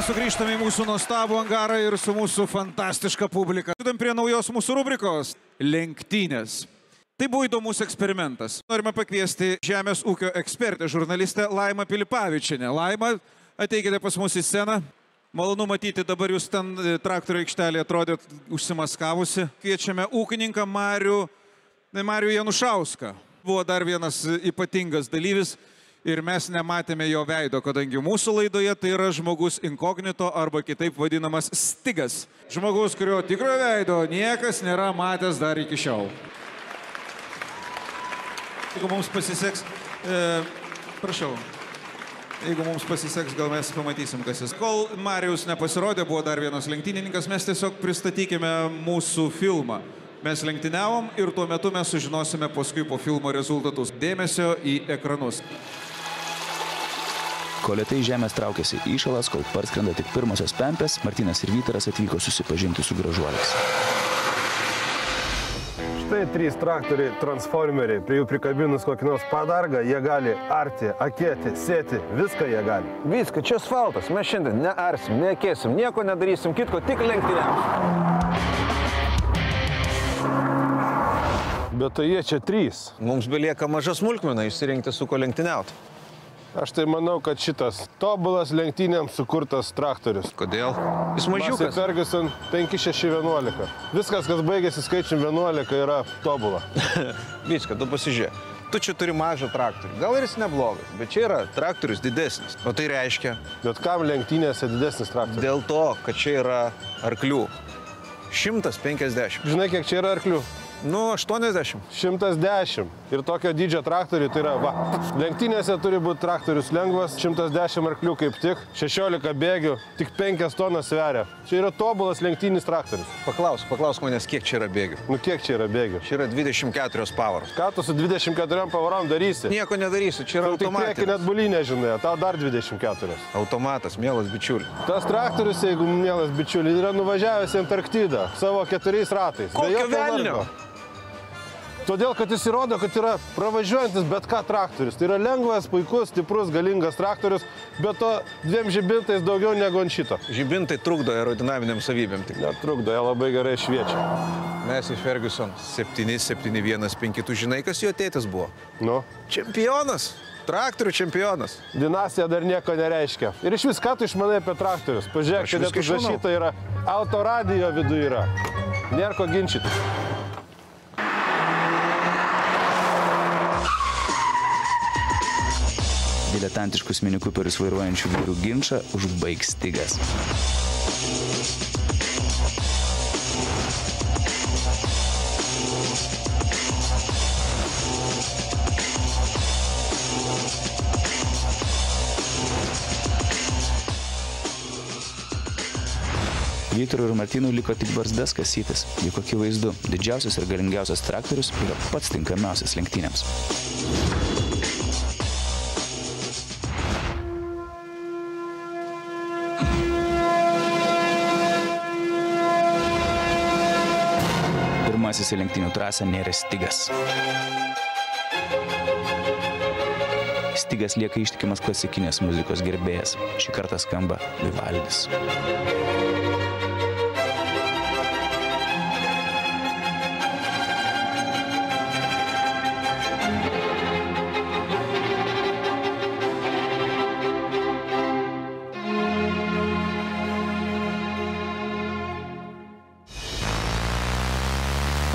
sugrįžtame į mūsų nuostabų angarą ir su mūsų fantastiška publika. Judam prie naujos mūsų rubrikos – lenktynės. Tai buvo įdomus eksperimentas. Norime pakviesti žemės ūkio ekspertę, žurnalistę Laimą Pilipavičienę. Laima, ateikite pas mus į sceną. Malonu matyti, dabar jūs ten traktorių aikštelėje atrodėt užsimaskavusi. Kviečiame ūkininką Marių Janušauską. Buvo dar vienas ypatingas dalyvis ir mes nematėme jo veido, kadangi mūsų laidoje tai yra žmogus inkognito arba kitaip vadinamas stigas. Žmogus, kurio tikrojo veido niekas nėra matęs dar iki šiol. Jeigu mums pasiseks, prašau, jeigu mums pasiseks, gal mes pamatysim, kas jis. Kol Marijus nepasirodė, buvo dar vienas lenktynininkas, mes tiesiog pristatykime mūsų filmą. Mes lenktyniavom ir tuo metu mes sužinosime paskui po filmo rezultatus. Dėmesio į ekranus. Kol lėtai žemės traukėsi įšalas, kol parskrenda tik pirmosios pempės, Martynas ir Vytaras atvyko susipažinti su gražuoliais. Štai 3 traktoriai transformeriai, prie jų prikabinus kokį nors padargą, jie gali arti, akėti, sėti, viską jie gali. Viską, čia asfaltas, mes šiandien nearsim, neakėsim, nieko nedarysim, kitko, tik lenktyniams. Bet tai jie čia 3. Mums belieka maža smulkmena išsirinkti su ko lenktyniauti. Aš tai manau, kad šitas tobulas lenktynėms sukurtas traktorius. Kodėl? Jis mažiukas. Massey Ferguson 5611. Viskas, kas baigėsi skaičium 11, yra tobula. Viską, tu pasižiūrėk. Tu čia turi mažą traktorių. Gal ir jis neblogas, bet čia yra traktorius didesnis. O tai reiškia? Bet kam lenktynėse didesnis traktorius? Dėl to, kad čia yra arklių. 150. Žinai, kiek čia yra arklių? Nu, 80. 110. Ir tokio dydžio traktorių, tai yra, va, lenktynėse turi būti traktorius lengvas, 110 arklių kaip tik, 16 bėgių, tik 5 tonas sveria. Čia yra tobulas lenktynis traktorius. Paklausk manęs, kiek čia yra bėgių. Nu, kiek čia yra bėgių? Čia yra 24 pavaros. Ką tu su 24 pavarom darysi? Nieko nedarysiu, čia yra automatinis. Tik priekį net bulinę, žinai, tau dar 24. Automatas, mielas bičiuli. Tas traktorius, jeigu mielas bičiuli, yra nuvažiavęs į Antarktidą savo 4 ratais. Kokio velnio? Todėl, kad jis įrodo, kad yra pravažiuojantis bet ką traktorius. Tai yra lengvas, puikus, stiprus, galingas traktorius, bet to 2 žibintais daugiau negu ant šito. Žibintai trukdo aerodinaminiam savybėm tik. Netrukdo, jie labai gerai šviečia. Massey Ferguson 77115. Tu žinai, kas jo tėtis buvo? Nu? Čempionas. Traktorių čempionas. Dinastija dar nieko nereiškia. Ir iš vis, ką tu išmanai apie traktorius? Pažiūrėk, čia net užrašyta yra. Autoradijo viduje yra. Nėra ko ginčytis. Diletantiškus Mini Cooperius vairuojančių vyrų ginčą užbaigs stigas. Vytarui ir Martynui liko tik barzdas kasytis. Juk akivaizdu, didžiausias ir galingiausias traktorius yra pats tinkamiausias lenktynėms. Pirmasis į lenktynių trasą nėrė stigas. Stigas lieka ištikimas klasikinės muzikos gerbėjas. Šį kartą skamba Vivaldis.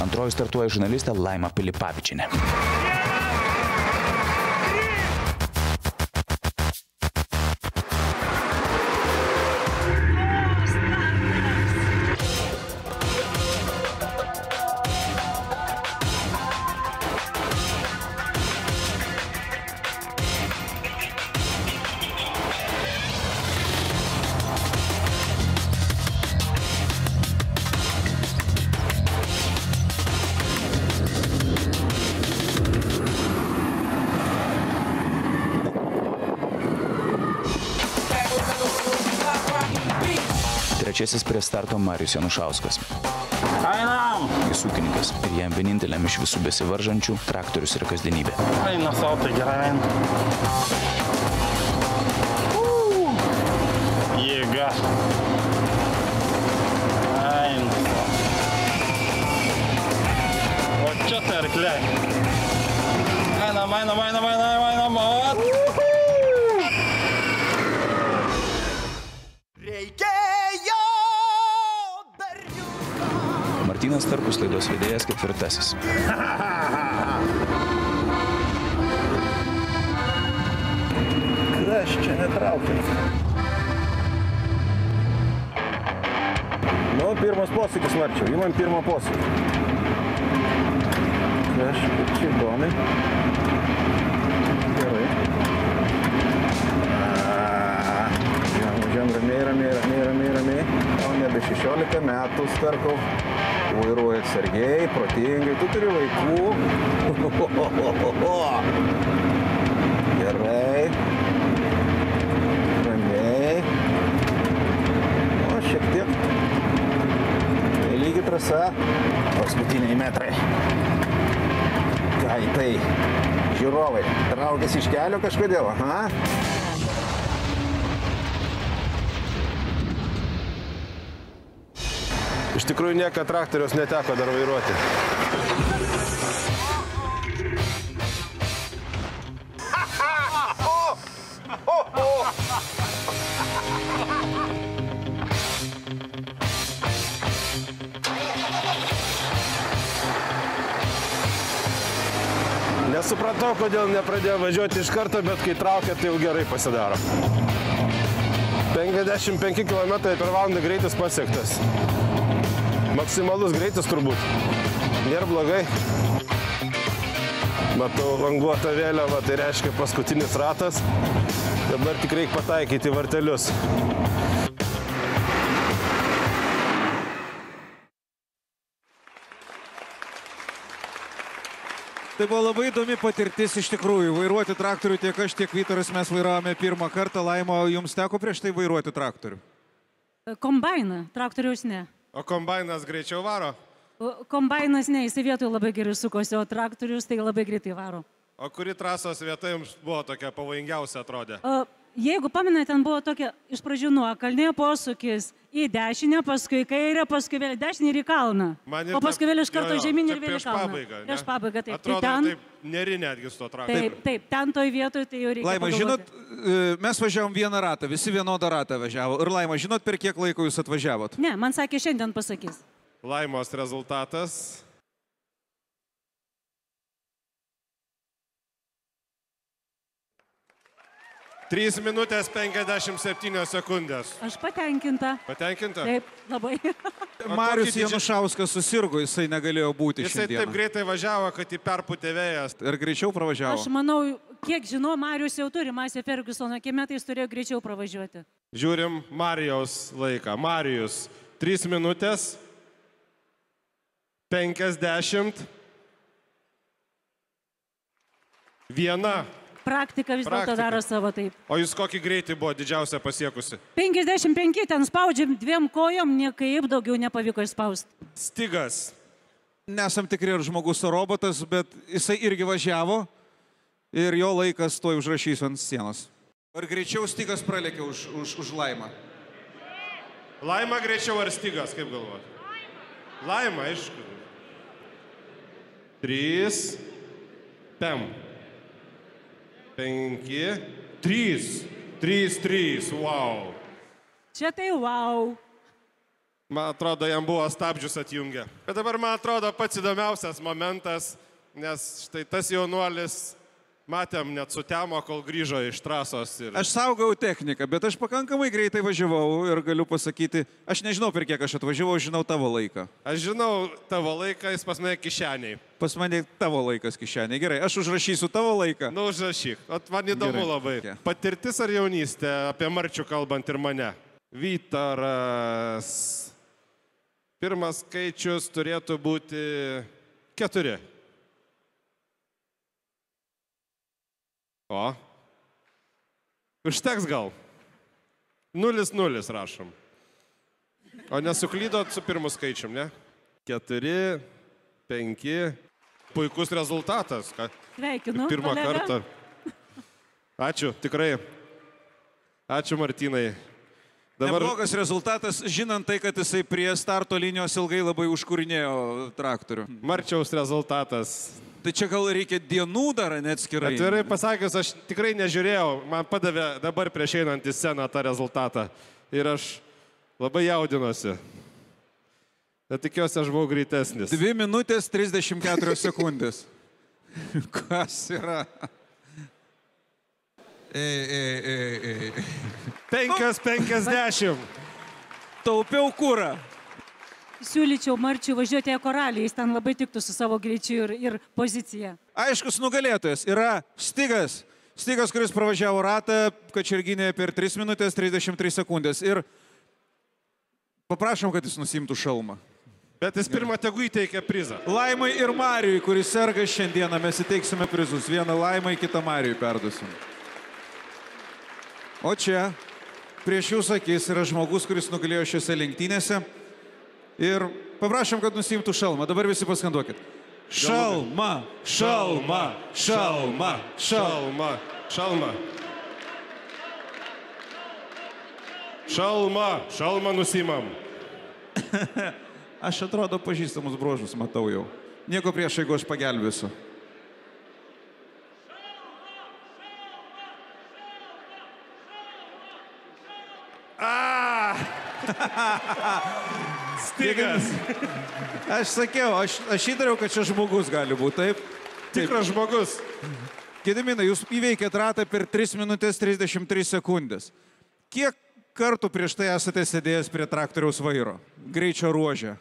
Antroji startuoja žurnalistė Laima Pilipavičienė. Trečiasis prie starto Marijus Janušauskas. Einam! Jis ūkininkas ir jam vieninteliam iš visų besivaržančių traktorius yra kasdienybė. Eina savo, tai gerai eina. Jėga! Jėga. Eina. O čia tai arkliai. Einam. Reikėjo berniuko. Martynas Starkus, laidos vedėjas, 4. Aš čia netraukiu. Nu, pirmas posūkis varčiau. Įmam pirmą posūkį. Kažkaip čia įdomi. Gerai. Važiuojam ramiai. O nebe 16 metų Starkau. Vairuoja atsargiai, protingai. Tu turi vaikų. Gerai. Šiek tiek. Lygi trasa. Paskutiniai metrai. Ką į tai? Žiūrovai. Traukėsi iš kelio kažkodėl, aha. Iš tikrųjų niekad traktoriaus neteko dar vairuoti. Nesupratau, kodėl nepradėjo važiuoti iš karto, bet kai traukia, tai jau gerai pasidaro. 55 km/h greitis pasiektas. Maksimalus greitis turbūt. Nėra blogai. Matau languotą vėliavą, tai reiškia paskutinis ratas. Dabar tik reikia pataikyti vartelius. Tai buvo labai įdomi patirtis iš tikrųjų. Vairuoti traktorių tiek aš, tiek Vytaras mes vairavome pirmą kartą. Laimo, jums teko prieš tai vairuoti traktorių? Kombainą, traktoriaus ne. O kombainas greičiau varo? Kombainas ne, jisai vietoj labai gerai sukosi, o traktorius tai labai greitai varo. O kuri trasos vieta jums buvo tokia pavojingiausia atrodė? Jeigu pamenate, ten buvo tokia iš pradžių nuokalnė posūkis į dešinę, paskui į kairę, paskui vėl dešinę ir į kalną. O paskui vėl iš karto žemyn ir vėl į kalną. Prieš pabaigą, taip. Atrodo, taip neri netgi su to traktoriu. Taip, ten toj vietoj tai jau reikia Laima, pagalvoti. žinot, mes važiavom vieną ratą, visi vienodą ratą važiavo. Ir Laima, žinot, per kiek laiko jūs atvažiavot? Ne, man sakė, šiandien pasakys. Laimos rezultatas. Trys minutės 57 sekundės. Aš patenkinta. Patenkinta? Taip, labai. Marius Janušauskas susirgo, jisai negalėjo būti Jisai šiandieną. taip greitai važiavo, kad jį perpūtė vėjas. Ir greičiau pravažiavo. Aš manau, kiek žinau, Marius jau turi Masę Fergusoną, kiek metais turėjo greičiau pravažiuoti. Žiūrim Marijaus laiką. Marijus, 3 minutės 50. Viena. Praktika vis dėlto daro savo taip. O jūs kokį greitį buvo didžiausia pasiekusi? 55, ten spaudžiam 2 kojom, niekaip daugiau nepavyko išspausti. Stigas. Nesam tikri ar žmogus ar robotas, bet jisai irgi važiavo ir jo laikas tuoj užrašysiu ant sienos. Ar greičiau Stigas pralėkė už Laimą? Laima greičiau ar Stigas, kaip galvojat? Laima, aišku. 3, 5, 3, wow. Čia tai wow. Man atrodo, jam buvo stabdžius atjungę. Bet dabar, man atrodo, pats įdomiausias momentas, nes štai tas jaunuolis, matėm, net sutemo, kol grįžo iš trasos. Aš saugau techniką, bet aš pakankamai greitai važiavau ir galiu pasakyti, aš nežinau, per kiek aš atvažiavau, žinau tavo laiką. Aš žinau tavo laiką, jis pas mane kišeniai. Pas mane tavo laikas kišeniai. Gerai, aš užrašysiu tavo laiką. Nu, užrašyk. O man įdomu Gerai. labai. Patirtis ar jaunystė, apie Marčių kalbant ir mane? Vytaras. Pirmas skaičius turėtų būti 4. O. Užteks gal. 0-0 rašom. O nesuklydot su pirmu skaičium, ne? 4, 5. Puikus rezultatas. Sveikinu, Pirmą kolega. kartą. Ačiū, tikrai. Ačiū, Martynai. Neblogas rezultatas, žinant tai, kad jisai prie starto linijos ilgai labai užkūrinėjo traktorių. Marčiaus rezultatas. Tai čia gal reikia dienų dar neatskirai. Atvirai pasakius, aš tikrai nežiūrėjau, man padavė dabar prieš einant į sceną tą rezultatą. Ir aš labai jaudinuosi. Bet tikiuosi, aš buvau greitesnis. 2 minutės 34 sekundės. Kas yra? 5:50. Taupiau kūrą. Siūlyčiau Marčiui važiuoti į Koralį, jis ten labai tiktų su savo greičiu ir pozicija. Aiškus nugalėtojas yra Stigas. Stigas, kuris pravažiavo ratą Kačerginėje per 3 minutės 33 sekundės. Ir paprašom, kad jis nusimtų šalmą. Bet jis pirmą tegu įteikia prizą. Laimai ir Marijui, kuris serga šiandieną, mes įteiksime prizus. Vieną Laimai, kitą Marijui perduosim. O čia prieš jūsų akis yra žmogus, kuris nugalėjo šiose lenktynėse. Ir paprašom, kad nusimtų šalmą. Dabar visi paskanduokit. Šalma, šalma, šalma, šalma, šalma. Šalma, šalmą nusimam. Aš atrodo pažįstamus bruožus matau jau. Nieko prieš, jeigu aš pagelbėsiu. Stigas. Aš sakiau, aš įtariau, kad čia žmogus gali būti, taip? Tikras žmogus. Gediminai, jūs įveikėt ratą per 3 minutės 33 sekundės. Kiek kartų prieš tai esate sėdėjęs prie traktoriaus vairo? Greičio ruože.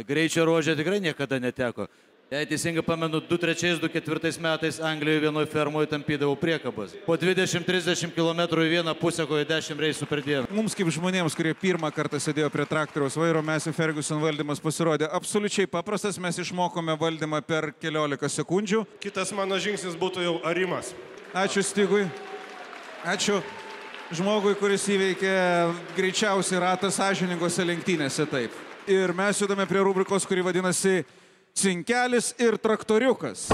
Greičio ruože tikrai niekada neteko. Jei teisingai pamenu, 2003-2004 metais Anglijoje vienoje fermoje tampydavau priekabas. Po 20-30 km į vieną pusę, kojo 10 reisų per dieną. Mums kaip žmonėms, kurie pirmą kartą sėdėjo prie traktoriaus vairo, Massey Ferguson valdymas pasirodė absoliučiai paprastas. Mes išmokome valdymą per keliolika sekundžių. Kitas mano žingsnis būtų jau arimas. Ačiū Stigui. Ačiū žmogui, kuris įveikė greičiausiai ratą sąžiningose lenktynėse, taip. Ir mes judame prie rubrikos, kuri vadinasi Cinkelis ir traktoriukas.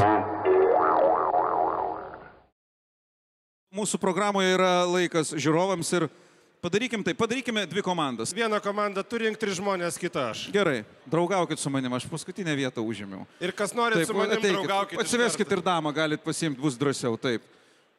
Mūsų programoje yra laikas žiūrovams ir padarykime 2 komandas. Vieną komandą turi rinkti 3 žmonės, kitą aš. Gerai, draugaukit su manim, aš paskutinę vietą užėmiau. Ir kas norit su manim draugaukit. Atsiveskit ir damą, galit pasiimti, bus drąsiau, taip.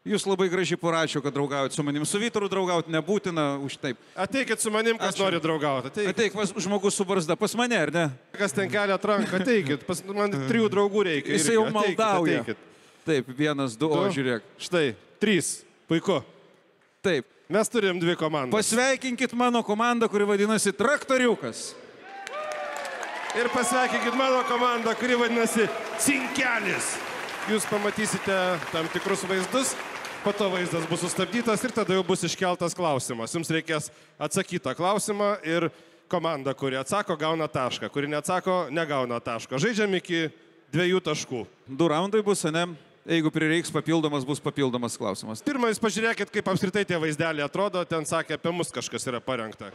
Jūs labai gražiai parašau, kad draugaujat su manim. Su Vytaru draugauti nebūtina už taip. Ateikit su manim, kas nori draugauti. Ateik, žmogus su barzda. Pas mane, ar ne? Kas ten kelia ranką, ateikit. Man 3 draugų reikia. Jis jau maldauja. Taip, 1, 2, o žiūrėk. Štai, 3. Puiku. Taip. Mes turim 2 komandas. Pasveikinkit mano komandą, kuri vadinasi Traktoriukas. Ir pasveikinkit mano komandą, kuri vadinasi Cinkelis. Jūs pamatysite tam tikrus vaizdus. Po to vaizdas bus sustabdytas ir tada jau bus iškeltas klausimas. Jums reikės atsakyti tą klausimą ir komanda, kuri atsako, gauna tašką. Kuri neatsako, negauna taško. Žaidžiam iki 2 taškų. 2 raundai bus, ne? Jeigu prireiks papildomas, bus papildomas klausimas. Pirmą jūs pažiūrėkit, kaip apskritai tie vaizdeliai atrodo. Ten sakė, apie mus kažkas yra parengta.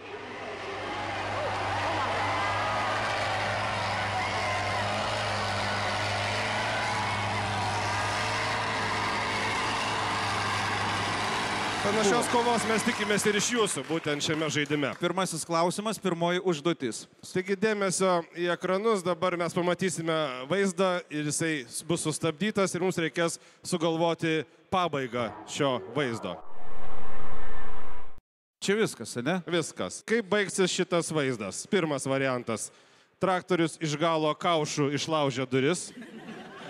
Panašios kovos mes tikimės ir iš jūsų, būtent šiame žaidime. Pirmasis klausimas, pirmoji užduotis. Taigi dėmesio į ekranus, dabar mes pamatysime vaizdą ir jisai bus sustabdytas ir mums reikės sugalvoti pabaigą šio vaizdo. Čia viskas, ne? Viskas. Kaip baigsis šitas vaizdas? Pirmas variantas. Traktorius iš galo kaušų išlaužia duris.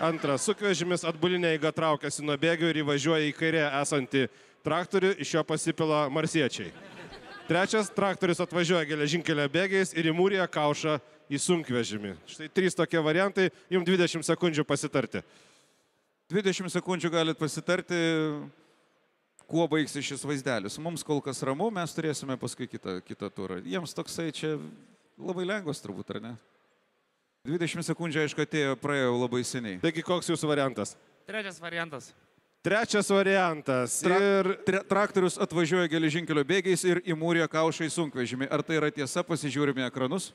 Antras. Sunkvežimis atbulinė eiga traukiasi nuo bėgių ir įvažiuoja į kairę esantį traktorių, iš jo pasipila marsiečiai. Trečias, traktorius atvažiuoja geležinkelio bėgiais ir įmūrija kaušą į sunkvežimį. Štai 3 tokie variantai, jums 20 sekundžių pasitarti. 20 sekundžių galit pasitarti, kuo baigsis šis vaizdelis. Mums kol kas ramu, mes turėsime paskui kitą turą. Jiems toksai čia labai lengvas turbūt, ar ne? 20 sekundžių, aišku, atėjo, praėjo labai seniai. Taigi, koks jūsų variantas? Trečias variantas. Trečias variantas. Traktorius atvažiuoja geležinkelio bėgiais ir įmūrija kaušą į sunkvežimį. Ar tai yra tiesa? Pasižiūrime ekranus.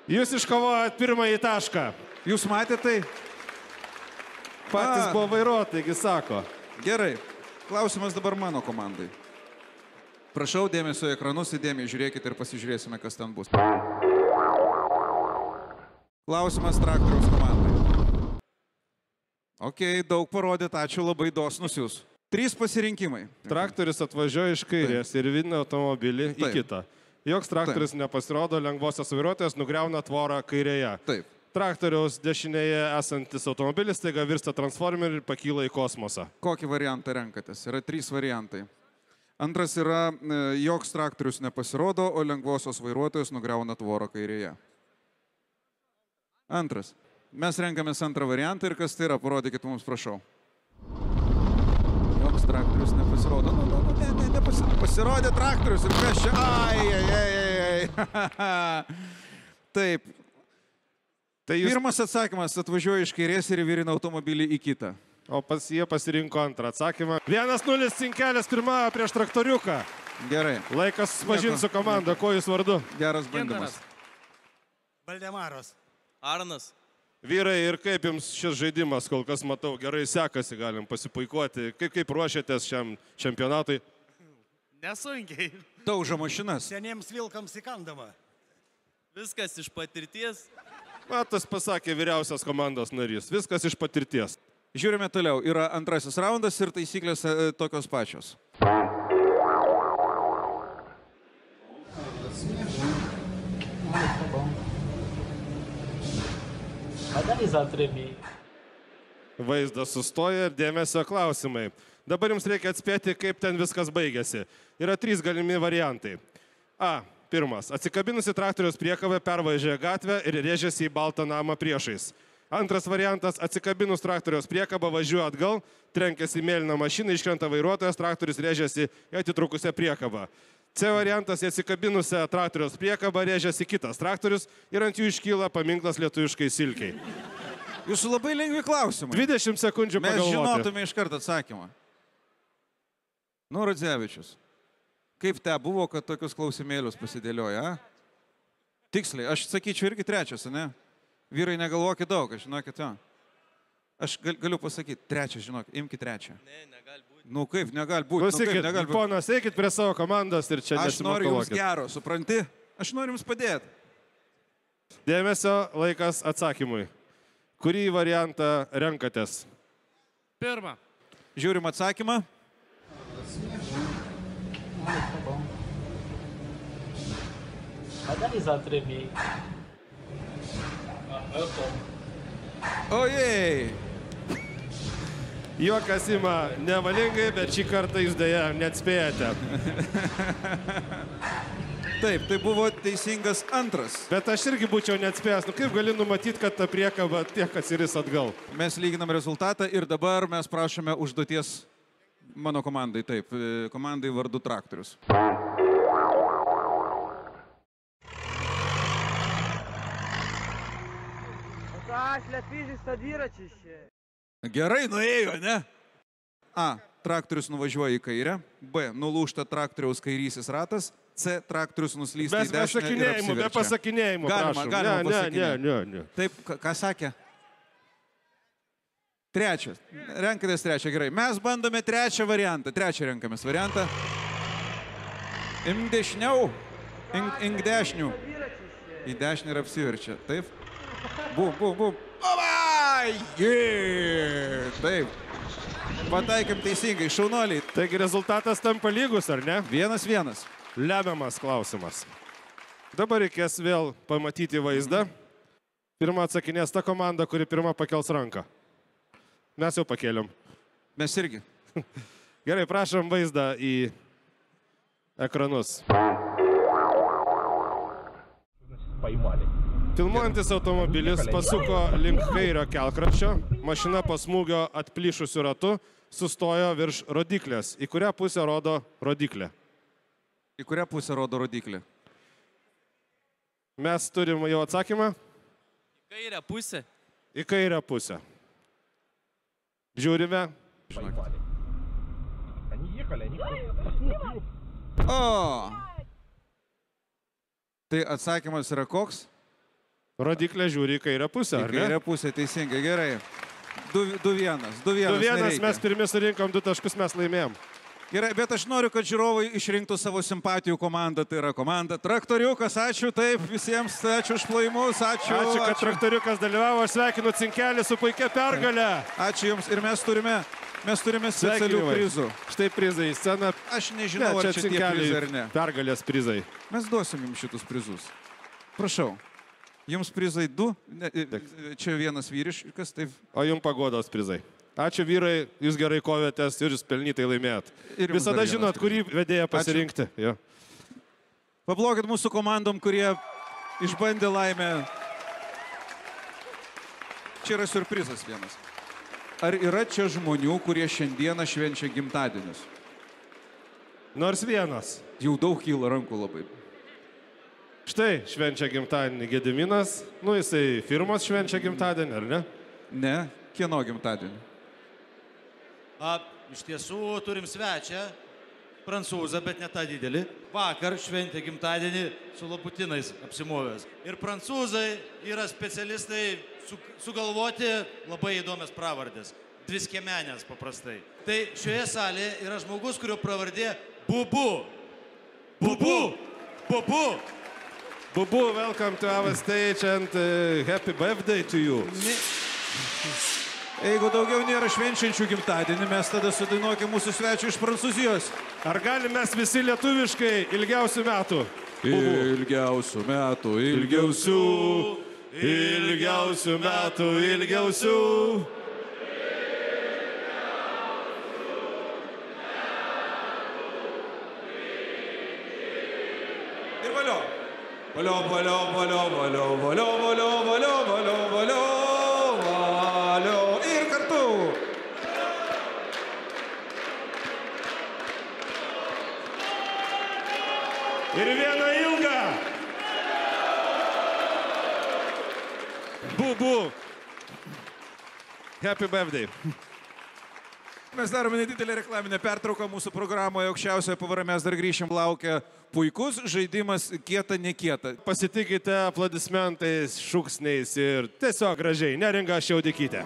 Jūs iškovojat pirmąjį tašką. Jūs matėte tai? Patys buvo vairuotojai, taigi sako. Gerai. Klausimas dabar mano komandai. Prašau dėmesio į ekranus, įdėmiai žiūrėkite ir pasižiūrėsime, kas ten bus. Klausimas traktoriaus komandai. Ok, daug parodyt, ačiū, labai dosnus jūs. 3 pasirinkimai. Traktorius atvažiuoja iš kairės ir vidina automobilį į kitą. Joks traktorius nepasirodo, lengvosios vairuotojas nugriauna tvorą kairėje. Taip. Traktoriaus dešinėje esantis automobilis taiga virsta transformeriu ir pakyla į kosmosą. Kokį variantą renkatės? Yra 3 variantai. Antras yra, joks traktorius nepasirodo, o lengvosios vairuotojas nugriauna tvorą kairėje. Antras. Mes renkamės antrą variantą ir kas tai yra, parodykit mums, prašau. Joks traktorius nepasirodo. Pasirodė traktorius ir kas čia? Taip. Pirmas atsakymas, atvažiuoja iš kairės ir įvirina automobilį į kitą. O jie pasirinko antrą atsakymą. 1-0 Cinkelis pirmąją prieš traktoriuką. Gerai. Laikas susipažinti su komanda. Ko jūs vardu? Geras bandymas. Valdemaras. Arnas. Vyrai, ir kaip jums šis žaidimas, kol kas matau, gerai sekasi, galim pasipuikuoti. Kaip ruošiatės šiam čempionatui? Nesunkiai. Daužo mašinas. Seniems vilkams įkandama. Viskas iš patirties. Matas pasakė vyriausias komandos narys. Viskas iš patirties. Žiūrime toliau. Yra antrasis raundas ir taisyklės tokios pačios. Vaizdas sustoja ir dėmesio klausimai. Dabar jums reikia atspėti, kaip ten viskas baigėsi. Yra 3 galimi variantai. A. Pirmas. Atsikabinusi traktoriaus priekabą pervažiuoja gatvę ir rėžiasi į baltą namą priešais. Antras variantas. Atsikabinus traktoriaus priekabą važiuoja atgal, trenkėsi į mėlyną mašiną, iškrenta vairuotojas, traktorius rėžiasi į atitrukusią priekabą. C variantas. Atsikabinusią traktoriaus priekabą rėžiasi kitas traktorius ir ant jų iškyla paminklas lietuviškai silkiai. Jūsų labai lengvi klausimai. 20 sekundžių pagalvoti. Mes žinotume iš karto atsakymą. Nu, Radzevičius. Kaip te buvo, kad tokius klausimėlius pasidėlioja? Tiksliai, aš sakyčiau irgi trečias, ne? Vyrai negalvokit daug, aš žinokit jo. Aš galiu pasakyti, trečias, žinokit, imkite trečią. Ne, negali būti. Nu kaip, negali būti. Klausykit, ponas, eikit prie savo komandos ir čia Aš nesimakolokit. noriu jums gero, supranti? Aš noriu jums padėti. Dėmesio, laikas atsakymui. Kurį variantą renkatės? Pirmą. Žiūrim atsakymą. Ojei. Juokas ima nevalingai, bet šį kartą jūs dėja neatspėjate. Taip, tai buvo teisingas antras. Bet aš irgi būčiau neatspėjęs. Nu kaip gali numatyti, kad ta priekaba tiek atsiris atgal? Mes lyginam rezultatą ir dabar mes prašome užduoties mano komandai. Taip, komandai vardu traktorius. Gerai nuėjo, ne? A. Traktorius nuvažiuoja į kairę. B. Nulūžta traktoriaus kairysis ratas. C. Traktorius nuslysta į dešinę ir apsiverčia. Be pasakinėjimų, prašom. Galima pasakinėti. Ne. Taip, ką sakė? Trečias. Renkatės trečią, gerai. Mes bandome trečią variantą. Trečią renkamės variantą. Imk dešiniau. Imk dešinių. Į dešinę ir apsiverčia. Taip. Bum. Ovai! Taip. Pataikėm teisingai, šaunuoliai. Taigi rezultatas tampa lygus, ar ne? 1-1. Lemiamas klausimas. Dabar reikės vėl pamatyti vaizdą. Pirma atsakinės ta komanda, kuri pirma pakels ranką. Mes jau pakėlėm. Mes irgi. Gerai, prašom vaizdą į ekranus. Filmuojantis automobilis pasuko link kairio kelkraščio, mašina po smūgio atplyšusiu ratu sustojo virš rodiklės. Į kurią pusę rodo rodiklė? Į kurią pusę rodo rodiklė? Mes turim jau atsakymą? Į kairę pusę. Į kairę pusę. Žiūrime. O! Tai atsakymas yra koks? Rodiklė žiūri į kairę pusę, ar ne? Į kairę pusę, teisingai, gerai. 2-1. 2-1 mes pirmi surinkom 2 taškus, mes laimėjom. Gerai, bet aš noriu, kad žiūrovai išrinktų savo simpatijų komandą. Tai yra komanda Traktoriukas. Ačiū taip visiems, ačiū už plojimus, ačiū. Ačiū, kad Traktoriukas dalyvavo. Aš sveikinu Cinkelį su puikia pergalė. Ačiū Jums ir mes turime specialių prizų. Štai prizai į sceną. Aš nežinau, ar čia tie prizai ar ne. Pergalės prizai. Mes duosim Jums šitus prizus. Prašau. Jums prizai 2, čia vienas vyriškas, taip. O Jums pagodos prizai. Ačiū vyrai, Jūs gerai kovėtės ir Jūs pelnytai laimėjot. Visada žinot, kurį vedėją pasirinkti. Jo. Pablokit mūsų komandom, kurie išbandė laimę. Čia yra siurprizas vienas. Ar yra čia žmonių, kurie šiandieną švenčia gimtadienius? Nors vienas. Jau daug kyla rankų labai. Štai švenčia gimtadienį Gediminas. Nu, jisai firmos švenčia gimtadienį, ar ne? Ne, kieno gimtadienį? Iš tiesų turim svečią, prancūzą, bet ne tą didelį. Vakar šventė gimtadienį su laputinais apsimovęs. Ir prancūzai yra specialistai sugalvoti labai įdomias pravardės. Dviskiemenės paprastai. Tai šioje salėje yra žmogus, kurio pravardė Bubu. Bubu! Bubu! Bubu, welcome to our stage and happy birthday to you. Jeigu daugiau nėra švenčiančių gimtadienį, mes tada sudainuokim mūsų svečių iš Prancūzijos. Ar galim mes visi lietuviškai ilgiausių metų? Ilgiausių metų, ilgiausių, ilgiausių metų, ilgiausių. Ir valio. Valio, valio, valio, valio, valio, valio, valio, valio, valio. Ir kartu. Ir vieną ilgą. Bubu. Happy birthday. Mes darome nedidelę reklaminę pertrauką mūsų programoje. Aukščiausioje PVR mes dar grįšim. Laukia puikus žaidimas kieta, nekieta. Pasitikite aplodismentais, šūksniais ir tiesiog gražiai. Neringa Šiaudikytė.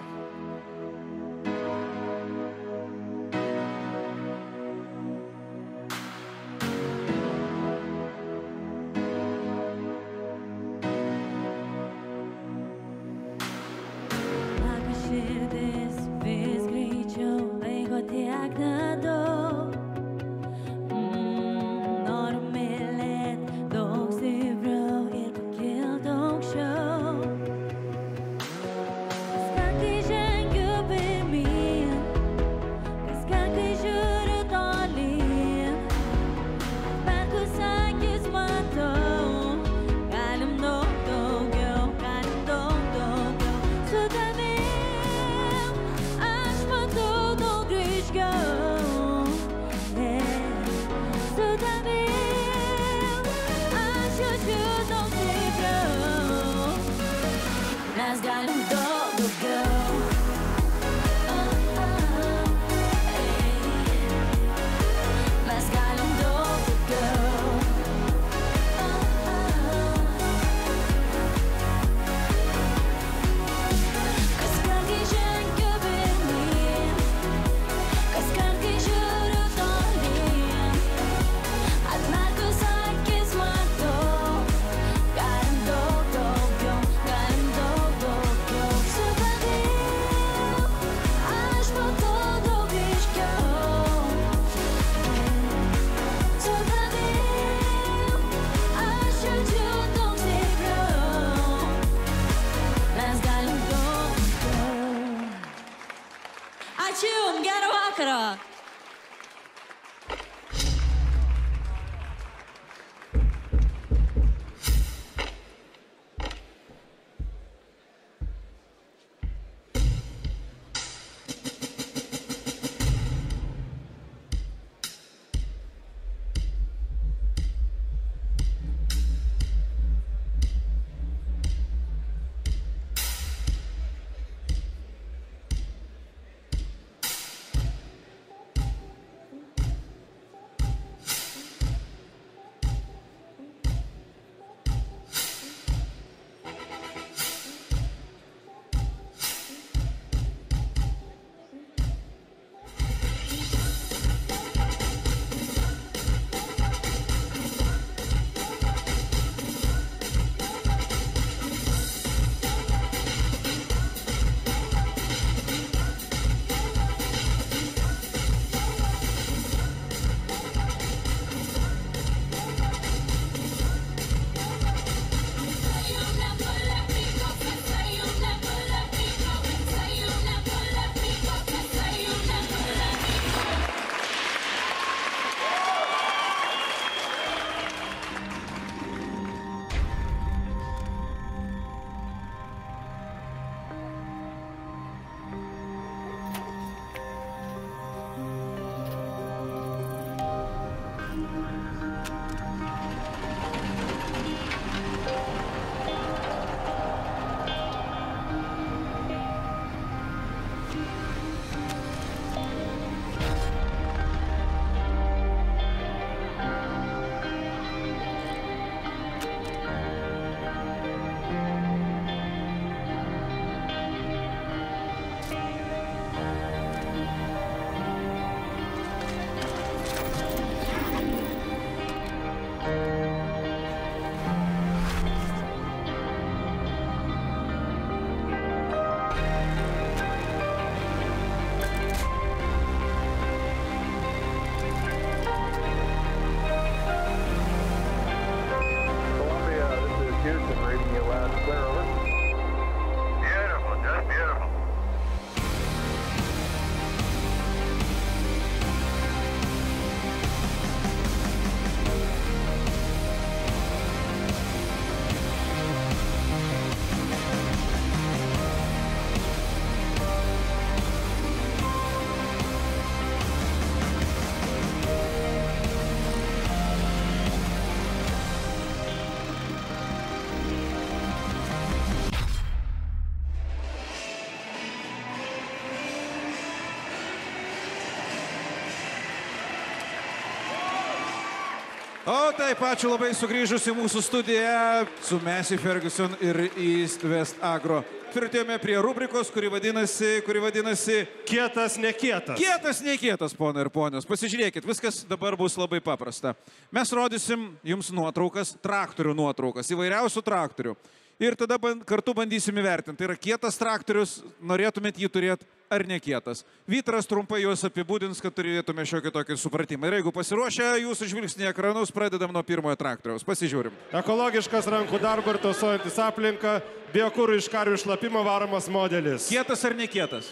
O taip, ačiū labai sugrįžus į mūsų studiją su Massey Ferguson ir East West Agro. Priartėjome prie rubrikos, kuri vadinasi Kietas, nekietas. Kietas, nekietas, ponai ir ponios. Pasižiūrėkit, viskas dabar bus labai paprasta. Mes rodysim jums nuotraukas, traktorių nuotraukas, įvairiausių traktorių. Ir tada kartu bandysim įvertinti. Tai yra kietas traktorius, norėtumėt jį turėti ar nekietas. Vytaras trumpai juos apibūdins, kad turėtume šiokį tokį supratimą. Ir jeigu pasiruošę jūsų žvilgsnį ekranus, pradedam nuo pirmojo traktoriaus. Pasižiūrim. Ekologiškas rankų darbo ir tausojantis aplinką, biokūrų iš karvių šlapimo varomas modelis. Kietas ar nekietas?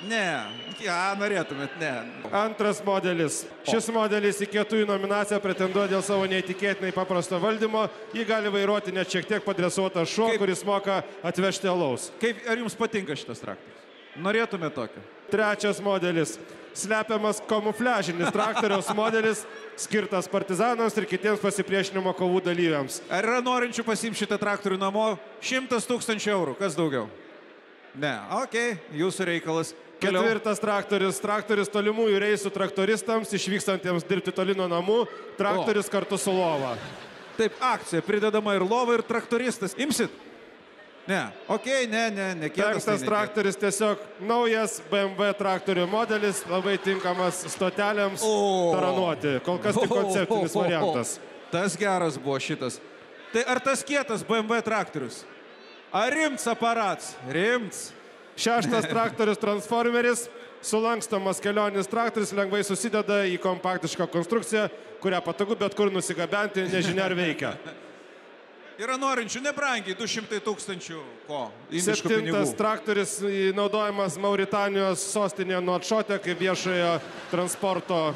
Ne. Norėtumėt, ne. Antras modelis. Šis modelis į kietųjų nominaciją pretenduoja dėl savo neįtikėtinai paprasto valdymo. Jį gali vairuoti net šiek tiek padresuotas šuo, kuris moka atvežti alaus. Ar jums patinka šitas traktorius? Norėtumėt tokį? Trečias modelis. Slepiamas kamufliažinis traktoriaus modelis, skirtas partizanams ir kitiems pasipriešinimo kovų dalyviams. Ar yra norinčių pasiimti šitą traktorių namo? 100 000 eurų. Kas daugiau? Ne. Okei, jūsų reikalas. Ketvirtas traktorius. Traktorius tolimųjų reisų traktoristams, išvykstantiems dirbti toli nuo namų. Traktorius kartu su lova. Taip, akcija. Pridedama ir lova, ir traktoristas. Imsit? Ne. Okei, ne. Penktas traktorius tiesiog naujas BMW traktorių modelis, labai tinkamas stotelėms taranuoti. Kol kas tik konceptinis variantas. Tas geras buvo šitas. Tai ar tas kietas BMW traktorius? Ar rimts aparats? Rimts. Šeštas traktorius Transformeris, sulankstomas kelioninis traktorius, lengvai susideda į kompaktišką konstrukciją, kurią patogu bet kur nusigabenti, nežinia ar veikia. Yra norinčių nebrangiai, 200 000 ko? Septintas traktorius naudojamas Mauritanijos sostinėje Nuotšote kaip viešojo transporto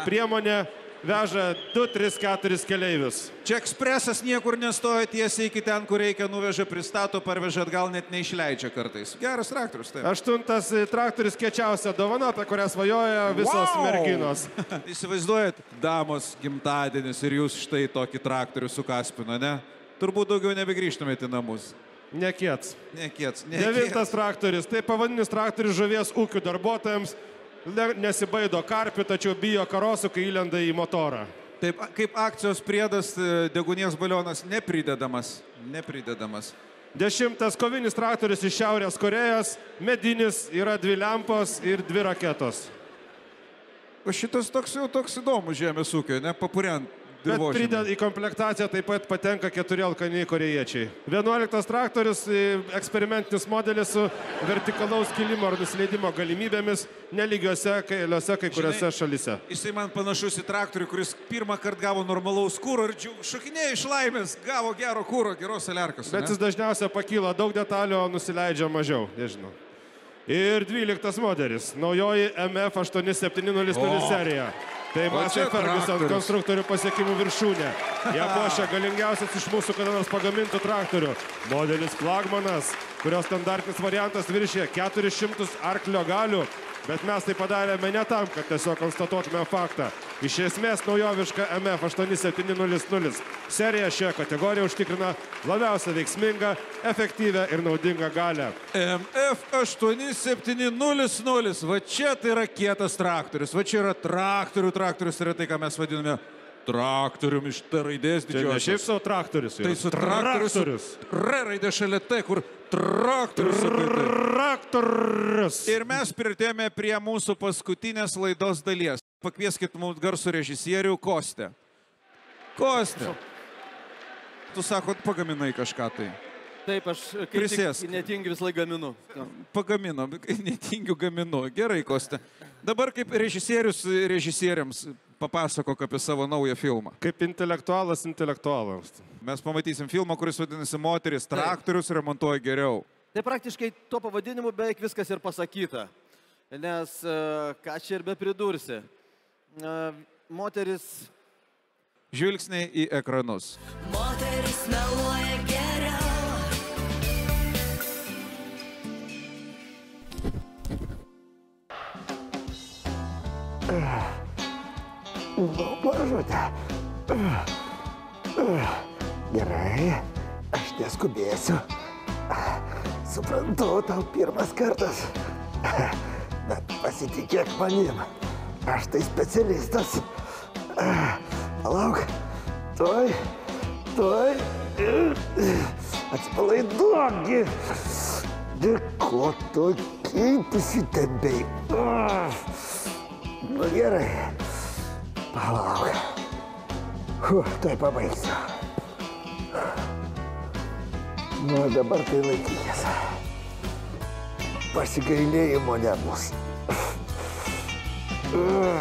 priemonė. Veža 2, 3, 4 keleivius. Čia ekspresas niekur nestoja tiesiai iki ten, kur reikia, nuveža, pristato, parveža atgal, net neišleidžia kartais. Geras traktorius, taip. Aštuntas traktorius kiečiausia dovana, apie kurią svajoja visos merginos. Įsivaizduojat, damos gimtadienis ir jūs štai tokį traktorių sukaspino, ne? Turbūt daugiau nebegrįžtumėte į namus. Nekiets. Devintas traktorius. Tai pavadinis traktorius žuvies ūkių darbuotojams. Nesibaido karpių, tačiau bijo karosų, kai įlenda į motorą. Taip, kaip akcijos priedas, degunės balionas nepridedamas. 10. Kovinis traktorius iš Šiaurės Korėjos, medinis, yra 2 lempos ir 2 raketos. O šitas toks įdomus žemės ūkio, ne? Papuriant. Bet į komplektaciją taip pat patenka 4 alkaniai korėjiečiai. 11. traktorius, eksperimentinis modelis su vertikalaus kilimo ar nusileidimo galimybėmis nelygiuose keliuose kai kuriuose šalyse. Jisai man panašus į traktorių, kuris pirmą kartą gavo normalaus kūro ir šokinėjo iš laimės, gavo gero kūro, geros aliarkos. Bet jis dažniausiai pakyla daug detalių, o nusileidžia mažiau, nežinau. Ir 12. modelis, naujoji MF8700 serija. Tai Massey Ferguson konstruktorių pasiekimų viršūnė. Ją puošia galingiausias iš mūsų kada nors pagamintų traktorių. Modelis Flagmanas, kurio standartinis variantas viršė 400 arklio galių. Bet mes tai padarėme ne tam, kad tiesiog konstatuotume faktą. Iš esmės naujoviška MF8700 serija šioje kategorijoje užtikrina labiausiai veiksmingą, efektyvę ir naudingą galią. MF8700. Va čia tai yra kietas traktorius. Va čia yra traktorius yra tai, ką mes vadiname traktorium iš T raidės didžiosios. Tai ne šiaip savo traktorius. Tai su traktorius. R raidė šalia T, kur traktorius. Ir mes priartėjome prie mūsų paskutinės laidos dalies. Pakvieskit mūsų garsų režisierių Kostę. Kostė. Tu sakot, pagaminai kažką tai. Taip, aš kaip netingiu vis laik gaminu. Pagamino, netingiu gaminu. Gerai, Kostė. Dabar kaip režisierius režisieriams papasakok apie savo naują filmą. Kaip intelektualas intelektualams. Mes pamatysim filmą, kuris vadinasi Moteris traktorius remontuoja geriau. Tai praktiškai tuo pavadinimu beveik viskas ir pasakyta. Nes ką čia ir be pridursi. Moteris... Žvilgsniai į ekranus. Moteris meluoja geriau. Mažutė. Gerai, aš neskubėsiu. Suprantu, tau pirmas kartas. Bet pasitikėk manim. Aš tai specialistas. Palauk. Tuoj. Atsipalaiduokgi. Ko tokiai pasitempei. Nu gerai. Palauk. Tai pabaigsiu. Nu, dabar tai laikykis. Pasigailėjimo nebus.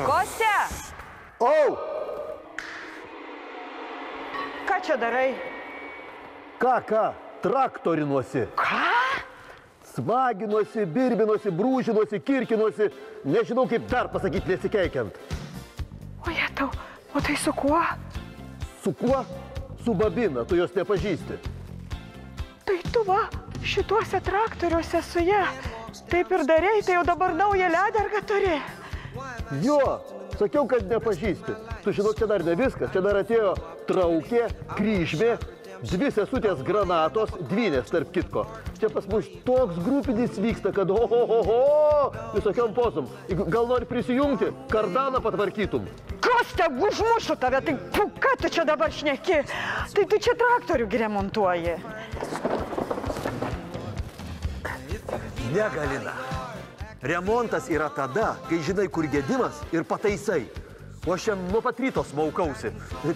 Kostė! Au! Ką čia darai? Ką? Traktorinuosi. Ką? Smaginuosi, birbinosi, brūžinosi, kirkinosi. Nežinau, kaip dar pasakyti nesikeikiant. O jie tau, o tai su kuo? Su kuo? Su babina, tu jos nepažįsti. Tai tu va, šituose traktoriuose su ja. Taip ir darei, tai jau dabar naują ledargą turi. Jo, sakiau, kad nepažįsti. Tu žinok, čia dar ne viskas. Čia dar atėjo traukė, kryžmė, 2 sesutės granatos, 2 tarp kitko. Čia pas mus toks grupinis vyksta, kad visokiom pozom. Gal nori prisijungti, kardaną patvarkytum. Kostė, užmušu tave, tai ką tu čia dabar šneki? Tai tu čia traktorių remontuoji. Ne, Galina. Remontas yra tada, kai žinai, kur gedimas ir pataisai. O aš čia nuo pat ryto smaukausi.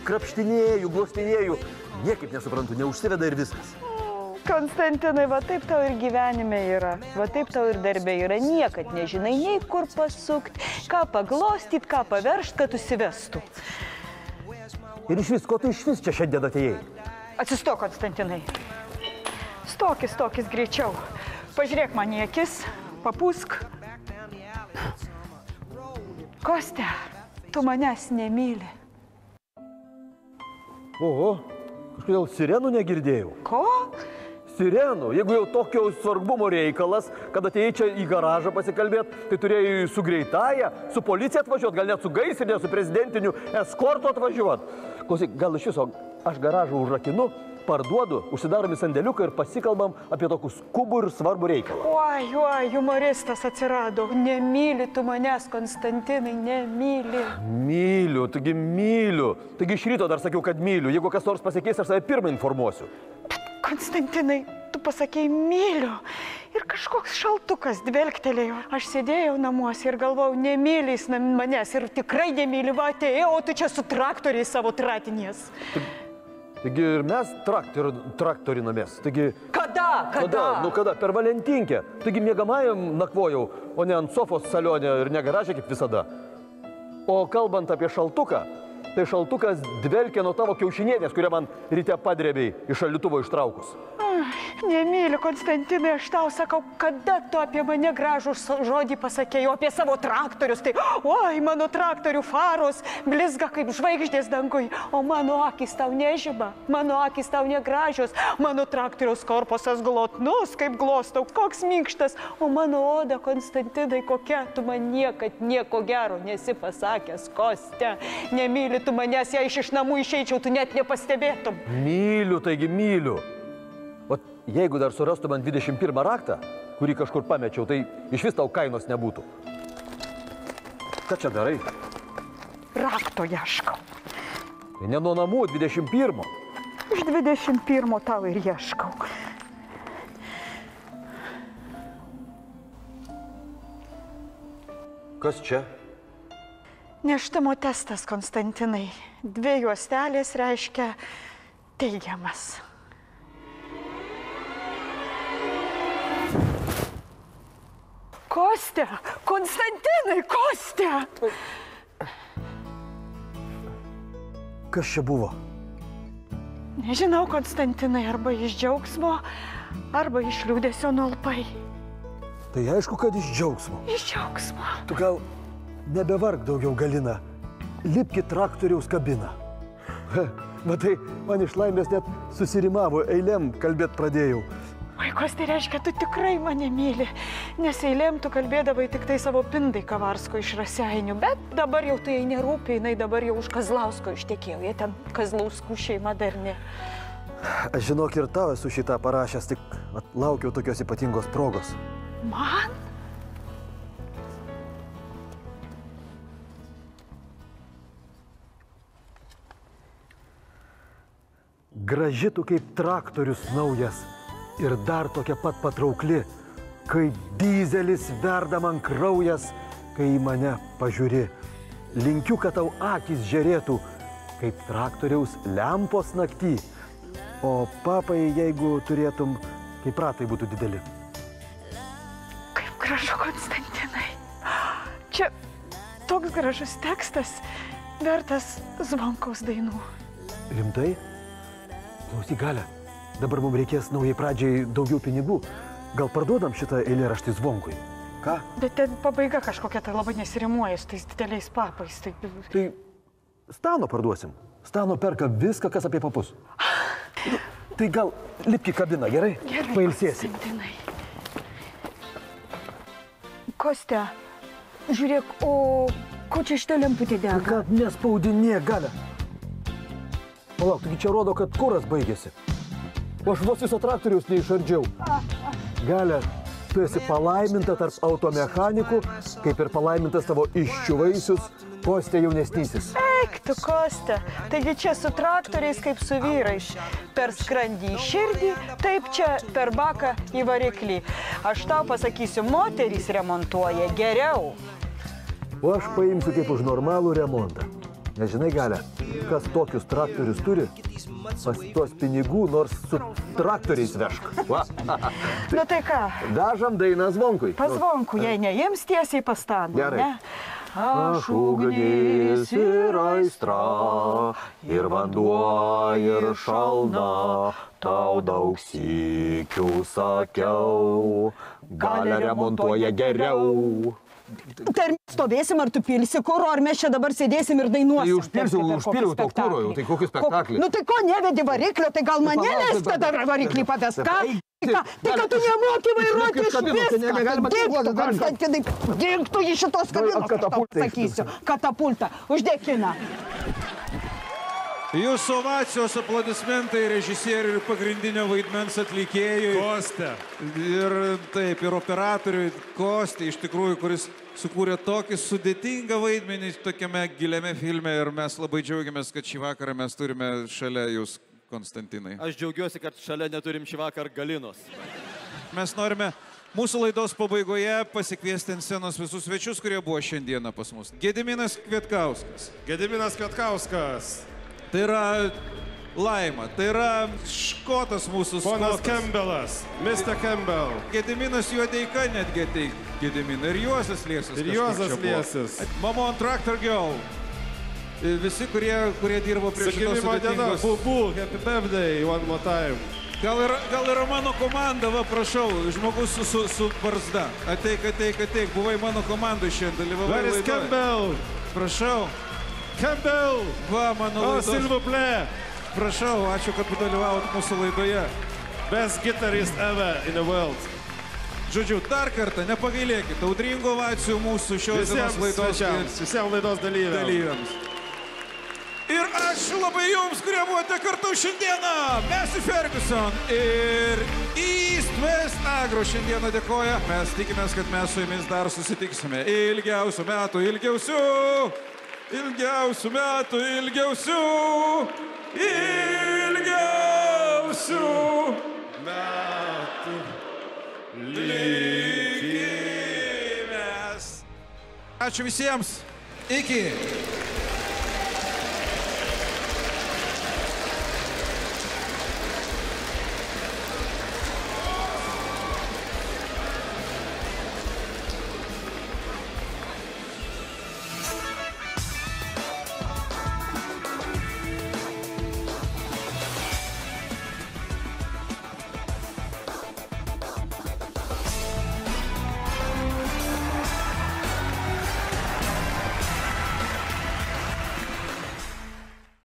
Krapštinėju, glostinėju. Niekaip nesuprantu, neužsiveda ir viskas. Konstantinai, va taip tau ir gyvenime yra. Va taip tau ir darbė yra. Niekad nežinai nei kur pasukti, ką paglostyt, ką paveršt, kad užsivestų. Ir iš vis, ko tu iš vis čia šiandien atėjai? Atsistok, Konstantinai. Stokis greičiau. Pažiūrėk man į akis, papūsk. Kostė, tu manęs nemyli. Oho, kažkodėl sirenų negirdėjau. Ko? Sirenų. Jeigu jau tokio svarbumo reikalas, kad atėjai čia į garažą pasikalbėti, tai turėjai su greitąja, su policija atvažiuoti, gal net su gaisrinė, su prezidentiniu eskortu atvažiuoti. Klausyk, gal iš viso aš garažą užrakinu, parduodu, užsidarom į sandėliuką ir pasikalbam apie tokius skubų ir svarbų reikalą. Oi, humoristas atsirado. Nemyli tu manęs, Konstantinai, nemyli. Myliu. Taigi iš ryto dar sakiau, kad myliu. Jeigu kas nors pasikeis, aš save pirmą informuosiu. Konstantinai, tu pasakei myliu. Ir kažkoks šaltukas dvelktelėjo. Aš sėdėjau namuose ir galvojau, nemyli jis manęs ir tikrai nemyli, va atėjau, o tu čia su traktoriais savo tratinės. Taigi ir mes traktorinamės. Taigi... Kada? Nu kada? Per Valentinkę. Taigi miegamajam nakvojau, o ne ant sofos salionė ir ne garaže kaip visada. O kalbant apie šaltuką, tai šaltukas dvelkia nuo tavo kiaušinienės, kurią man ryte padrėbei iš šaldytuvo ištraukus. Nemyli, Konstantinai, aš tau sakau, kada tu apie mane gražų žodį pasakėjai, apie savo traktorius, tai oi, mano traktorių faros blizga kaip žvaigždės dangui, o mano akys tau nežiba, mano akys tau negražios, mano traktoriaus korpusas glotnus, kaip glostau, koks minkštas, o mano oda, Konstantinai, kokia, tu man niekad nieko gero nesi pasakęs, Kostė, nemyli tu manęs, jei iš namų išeičiau, tu net nepastebėtum. Myliu, taigi myliu. O jeigu dar surastum man 21 raktą, kurį kažkur pamečiau, tai iš vis tau kainos nebūtų. Ką čia darai? Rakto ieškau. Tai ne nuo namų 21. Iš 21 tau ir ieškau. Kas čia? Nėštumo testas, Konstantinai. 2 juostelės reiškia teigiamas. Kostė! Konstantinai, Kostė! Kas čia buvo? Nežinau, Konstantinai, arba iš džiaugsmo, arba iš liūdesio nulpai. Tai aišku, kad iš džiaugsmo. Iš džiaugsmo. Tu gal nebevark daugiau, Galina. Lipki traktoriaus kabiną. Matai, man iš laimės net susirimavo, eilėm kalbėt pradėjau. Oi, Kostė, reiškia, tu tikrai mane myli, nes eilėm tu kalbėdavai tik tai savo pindai Kavarsko iš Raseinių, bet dabar jau tai nerūpi, jinai dabar jau už Kazlausko ištekėjo, jie ten Kazlauskų šeima darni. Aš žinok, ir tau esu šitą parašęs, tik laukiau tokios ypatingos progos. Man? Graži tu kaip traktorius naujas ir dar tokia pat patraukli, kai dizelis verda man kraujas, kai į mane pažiūri. Linkiu, kad tau akis žiūrėtų, kaip traktoriaus lempos naktį. O papai, jeigu turėtum, kaip ratai būtų dideli. Kaip gražu, Konstantinai. Čia toks gražus tekstas, vertas Zvonkaus dainų. Rimtai? Klausyk, Galia, dabar mums reikės naujai pradžiai daugiau pinigų. Gal parduodam šitą eilėraštį Zvonkui? Ką? Bet ten pabaiga kažkokia tai labai nesirimuoja su tais dideliais papais. Tai Stano parduosim. Stano perka viską, kas apie papus. Tai gal lipk į kabiną, gerai? Gerai, pailsėsi. Konstantinai. Kostė, žiūrėk, o ko čia šitą lemputį dega? Kad nespaudinė, Galia. Palauk, taigi čia rodo, kad kuras baigėsi. O aš vos viso traktoriaus neišardžiau. Galia, tu esi palaiminta tarp automechanikų, kaip ir palaimintas tavo iščiuvaisius Kostė jaunesnysis. Eik tu, Kostė, taigi čia su traktoriais kaip su vyrais. Per skrandį į širdį, taip čia per baką į variklį. Aš tau pasakysiu, moterys remontuoja geriau. O aš paimsiu kaip už normalų remontą. Nežinai, Galia, kas tokius traktorius turi, pas tuos pinigų nors su traktoriais vežk. Nu tai ką? Dažam dainą Zvonkui. Pas Zvonkų, jei neims tiesiai pas Staną, Gerai. ne? Aš ugnis ir aistra, ir vanduo, ir šalna, tau daug sykių sakiau, Galia remontuoja geriau. Tai ar mes stovėsim, ar tu pilsi kuro, ar mes čia dabar sėdėsim ir dainuosim? Tai užpiliau to kuro, tai kokį spektaklį? Nu tai ko nevedi variklio, tai gal mane leisk tada variklį pavest, ką? Tai kad tu nemoki vairuoti iš viską. Dėktų, Konstantinai, dėktų iš šitos kabinos, aš tau sakysiu. Katapultą, uždėkina. Jūsų ovacijos, aplodismentai režisieriui ir pagrindinio vaidmens atlikėjui. Kostė. Ir taip, ir operatoriui Kostė, iš tikrųjų, kuris sukūrė tokį sudėtingą vaidmenį tokiame giliame filme. Ir mes labai džiaugiamės, kad šį vakarą mes turime šalia jūs, Konstantinai. Aš džiaugiuosi, kad šalia neturim šį vakarą Galinos. Mes norime mūsų laidos pabaigoje pasikviesti ant scenos visus svečius, kurie buvo šiandieną pas mus. Gediminas Kvietkauskas. Gediminas Kvietkauskas. Tai yra Laima, tai yra škotas mūsų skotas. Ponas Campbellas, Mr. Campbell. Gediminas Juodeika netgi ateik, Gediminą. Ir Juozas Liesis. Ir Juozas Liesis. Mamon Tractor Girl. Visi, kurie dirbo prie šitos sudėtingos. Bubu, happy birthday, one more time. Gal yra mano komanda, va, prašau, žmogus su barzda. Ateik, buvai mano komandai šiandien, dalyvavai laidoje. Where is Campbell? Prašau. Campbell! Va, mano laidos. S'il vous plaît. Prašau, ačiū, kad dalyvavot mūsų laidoje. Best guitarist ever in the world. Žodžiu, dar kartą, nepagailėkit, audringų ovacijų mūsų šios dienos laidos visiems laidos dalyviams. Ir ačiū labai jums, kurie buvote kartu šiandieną. Messi Ferguson ir East West Agro šiandieną dėkoja. Mes tikimės, kad mes su jumis dar susitiksime. Ilgiausių metų, ilgiausių metų likimės. Ačiū visiems. Iki.